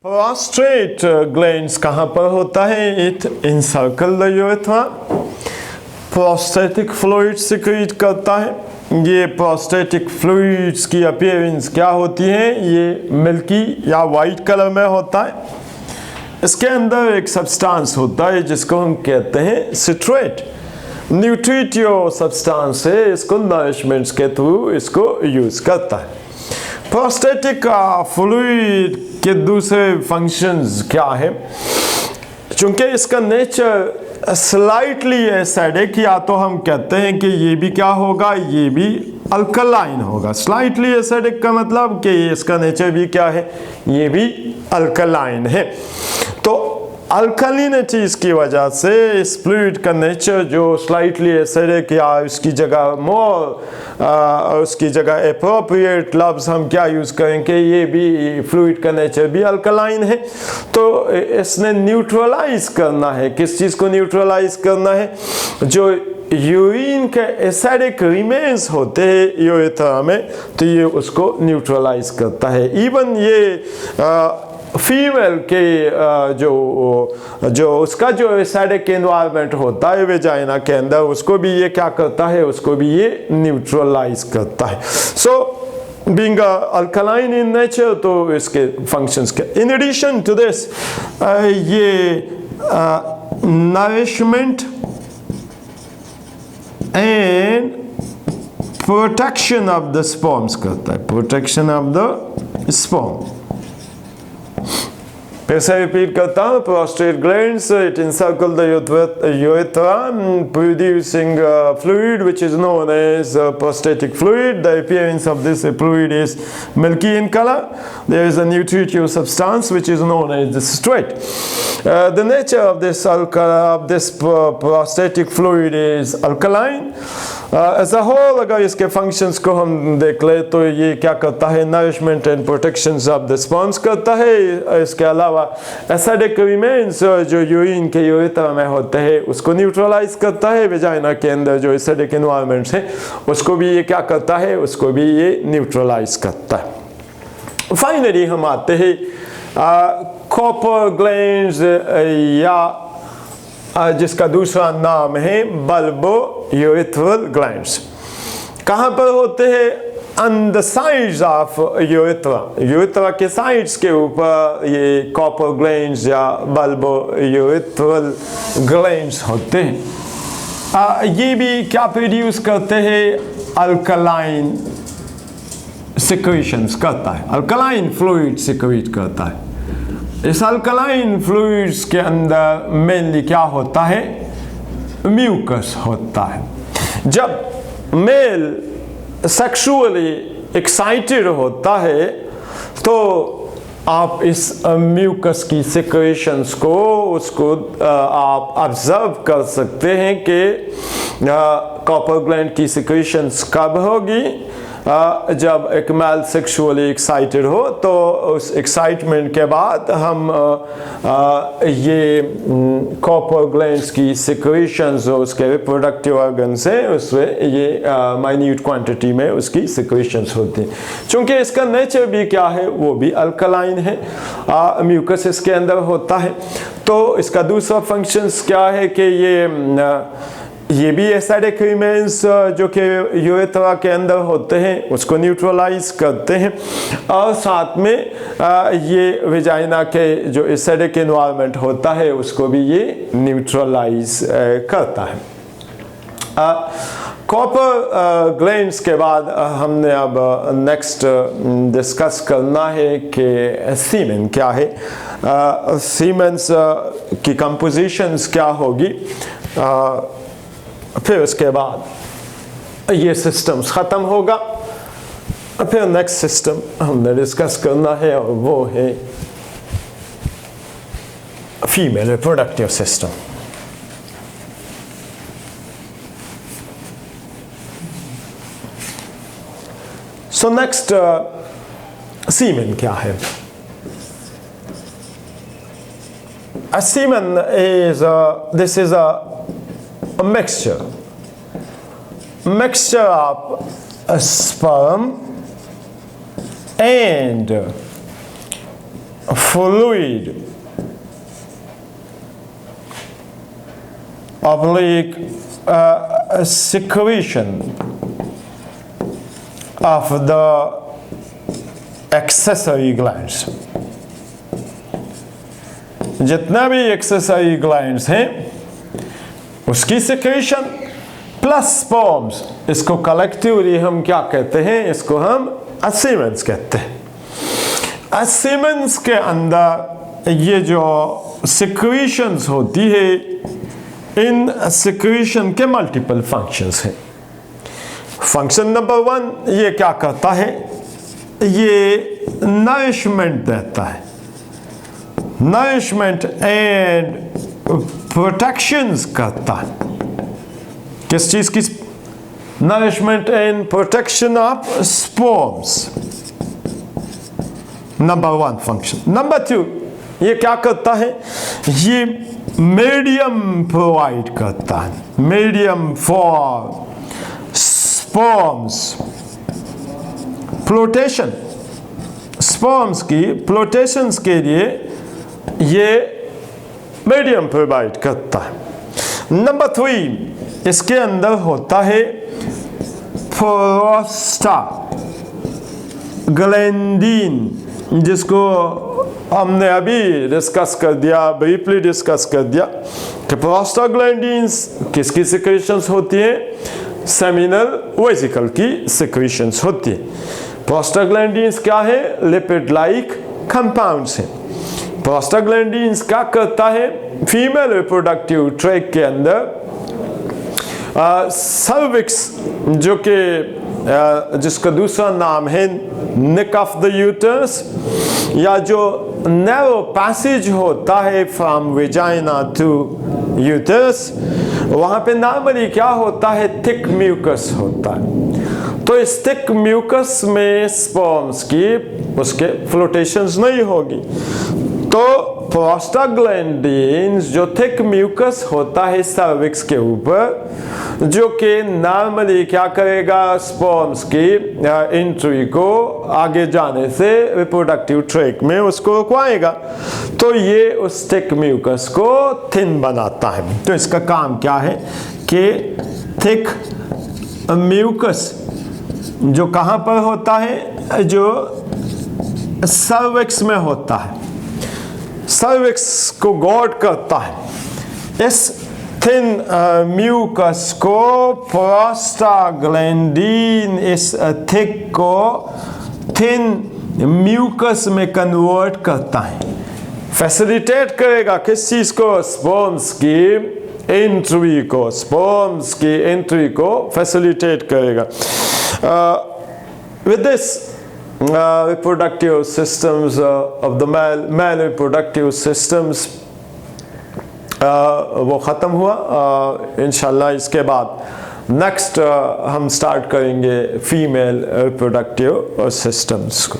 Prostate glands कहाँ पर होता है? It encircle the urethra. Prostatic fluid secrete करता है। ये प्रोस्टेटिक फ्लूइड्स की अपीयरेंस क्या होती है? ये मिल्की या वाइट कलर में होता है। इसके अंदर एक सब्सटेंस होता है जिसको हम कहते हैं सिट्रेट। न्यूट्रिटिव सब्सटेंस है, इसको नरिशमेंट्स के थ्रू इसको यूज करता है। प्रोस्टेटिक फ्लूइड के दूसरे फंक्शंस क्या है? चूंकि इसका नेचर स्लाइटली एसिडिक, या तो हम कहते हैं कि ये भी क्या होगा, ये भी अल्कलाइन होगा। स्लाइटली एसिडिक का मतलब कि इसका नेचर भी क्या है, ये भी अल्कलाइन है। तो अल्कलिनिटीज की वजह से इस फ्लूइड का नेचर जो स्लाइटली एसिडिक, या उसकी जगह उसकी जगह एप्रोप्रिएट लफ्ज़ हम क्या यूज़ करेंगे, ये भी फ्लूइड का नेचर भी अल्कलाइन है। तो इसने न्यूट्रलाइज करना है, किस चीज़ को न्यूट्रलाइज करना है? जो यूरिन के एसिडिक रिमेन्स होते हैं यूरेथ्रा में, तो ये उसको न्यूट्रलाइज करता है। इवन ये फीमेल के जो उसका जो एसिडिक एनवायरनमेंट होता है वेजाइना के अंदर, उसको भी ये क्या करता है, उसको भी ये न्यूट्रलाइज करता है। So being alkaline in nature, तो इसके फंक्शंस के इन एडिशन टू दिस ये nourishment and protection of the sperms करता है। Protection of the sperm. फिर से रिपीट करता हूँ, prostate glands it encircle the urethra producing fluid which is known as prostatic fluid. The appearance of this fluid is milky in color. There is a nutritive substance which is known as the citrate. The nature of this prostatic fluid is alkaline. As a whole, अगर इसके functions को हम देख ले तो ये क्या करता है, nourishment and protections of the sperms करता है। इसके अलावा एसिडिक रिमेन्स जो यूरिन के यूरेथ्रा में होते हैं उसको न्यूट्रलाइज करता है। वेजाइना के अंदर जो एसिडिक एनवायरनमेंट्स है उसको भी ये क्या करता है, उसको भी ये न्यूट्रलाइज करता है। फाइनली हम आते हैं कॉपर ग्लैंड्स, या जिसका दूसरा नाम है बल्बो यूरेथ्रल ग्लैंड्स। कहाँ पर होते हैं? On the sides of urethra. Urethra के साइड्स के ऊपर ये कॉपर ग्लैंड्स या बल्बो यूरेथ्रल ग्लैंड्स होते हैं। ये भी क्या प्रोड्यूस करते हैं? अल्कलाइन सिक्रीशंस करता है, अल्कलाइन फ्लूइड सिक्रीट करता है। इस अल्कलाइन फ्लूइड्स के अंदर मेनली क्या होता है? म्यूकस होता है। जब मेल सेक्सुअली एक्साइटेड होता है तो आप इस म्यूकस की सिक्रेशंस को आप ऑब्जर्व कर सकते हैं कि कॉपर ग्लैंड की सिक्रेशंस कब होगी? जब एक मेल सेक्सुअली एक्साइटेड हो, तो उस एक्साइटमेंट के बाद हम ये कॉपर ग्लैंड्स की सिक्रेशंस उसके रिप्रोडक्टिव ऑर्गन से उसमें ये माइन्यूट क्वांटिटी में उसकी सिक्रेशंस होती हैं। चूँकि इसका नेचर भी क्या है, वो भी अल्कलाइन है, म्यूकस इसके अंदर होता है। तो इसका दूसरा फंक्शंस क्या है कि ये भी एसिडिक रिमेन्स जो कि यूरेथ्रा के अंदर होते हैं उसको न्यूट्रलाइज करते हैं, और साथ में ये वेजाइना के जो एसिडिक एनवायरनमेंट होता है उसको भी ये न्यूट्रलाइज करता है। कॉपर ग्लैंड्स के बाद हमने अब नेक्स्ट डिस्कस करना है कि सीमेन क्या है। सीमेंस की कंपोजिशंस क्या होगी, फिर उसके बाद ये सिस्टम्स ख़त्म होगा। फिर नेक्स्ट सिस्टम हमने डिस्कस करना है और वो है female reproductive system. So next semen क्या है? Semen is this is a mixture of sperm and fluid oblique secretion of the accessory glands। जितना भी एक्सेसरी ग्लैंड्स हैं उसकी सिक्रेशन प्लस स्पर्म्स, इसको कलेक्टिवली हम क्या कहते हैं, इसको हम सीमेंस कहते हैं। सीमेंस के अंदर ये जो सिक्रेशंस होती है, इन सिक्रेशन के मल्टीपल फंक्शंस हैं। फंक्शन नंबर 1 ये क्या करता है, ये नरिशमेंट देता है, नरिशमेंट एंड प्रोटेक्शंस करता है। किस चीज की? Nourishment and protection of sperms, number 1 function. Number 2 ये क्या करता है, ये मीडियम प्रोवाइड करता है, medium for sperms flotation, sperms की फ्लोटेशंस के लिए ये मीडियम प्रोवाइड करता है। नंबर 3 इसके अंदर होता है प्रोस्टाग्लैंडिन, जिसको हमने अभी डिस्कस कर दिया, ब्रीफली डिस्कस कर दिया कि प्रोस्टाग्लैंडिन्स किसकी सिक्रेशंस होती है, सेमिनल वेसिकल की सिक्रेशंस होती है। प्रोस्टाग्लैंडिन्स क्या है, लिपिड लाइक कंपाउंड्स हैं। प्रोस्टाग्लैंडिन्स क्या करता है, फीमेल रिप्रोडक्टिव ट्रैक्ट के अंदर सर्विक्स, जो कि जिसका दूसरा नाम है नेक ऑफ द यूटरस, या जो नैरो पैसेज होता है फ्रॉम वेजाइना टू यूटरस, वहां पे नॉर्मली क्या होता है, थिक म्यूकस होता है। तो इस थिक म्यूकस में स्पर्म्स की उसके फ्लोटेशंस नहीं होगी। तो प्रोस्टाग्लैंडिन्स जो थिक म्यूकस होता है सर्विक्स के ऊपर, जो कि नॉर्मली क्या करेगा, स्पर्म्स की एंट्री को आगे जाने से रिप्रोडक्टिव ट्रैक्ट में उसको रुकवाएगा। तो ये उस थिक म्यूकस को थिन बनाता है। तो इसका काम क्या है कि थिक म्यूकस जो कहाँ पर होता है, जो सर्विक्स में होता है, सर्विक्स को गार्ड करता है। इस थिन म्यूकस को प्रोस्टाग्लैंडिन इस थिक को थिन म्यूकस में कन्वर्ट करता है, फैसिलिटेट करेगा किस चीज को, स्पर्म्स की एंट्री को, स्पर्म्स की एंट्री को फैसिलिटेट करेगा। With this reproductive systems of the male reproductive systems वो ख़त्म हुआ। इंशाल्लाह इसके बाद नेक्स्ट हम स्टार्ट करेंगे फीमेल रिप्रोडक्टिव सिस्टम्स को।